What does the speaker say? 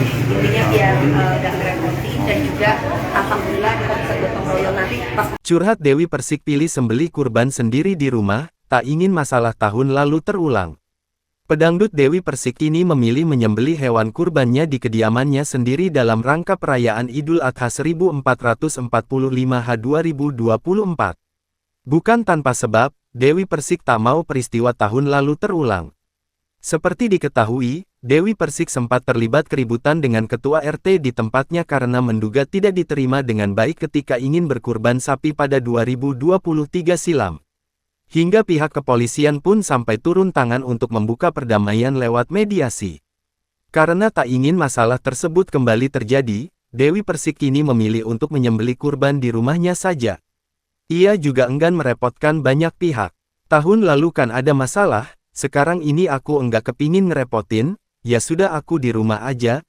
intinya biar nggak ngerepotin, dan juga alhamdulillah kita bisa gotong royong nanti pas. Curhat Dewi Persik pilih sembelih kurban sendiri di rumah, tak ingin masalah tahun lalu terulang. Pedangdut Dewi Persik ini memilih menyembelih hewan kurbannya di kediamannya sendiri dalam rangka perayaan Idul Adha 1445 H 2024. Bukan tanpa sebab, Dewi Persik tak mau peristiwa tahun lalu terulang. Seperti diketahui, Dewi Persik sempat terlibat keributan dengan ketua RT di tempatnya karena menduga tidak diterima dengan baik ketika ingin berkurban sapi pada 2023 silam. Hingga pihak kepolisian pun sampai turun tangan untuk membuka perdamaian lewat mediasi. Karena tak ingin masalah tersebut kembali terjadi, Dewi Persik kini memilih untuk menyembelih kurban di rumahnya saja. Ia juga enggan merepotkan banyak pihak. Tahun lalu kan ada masalah, sekarang ini aku enggak kepingin ngerepotin, ya sudah aku di rumah aja,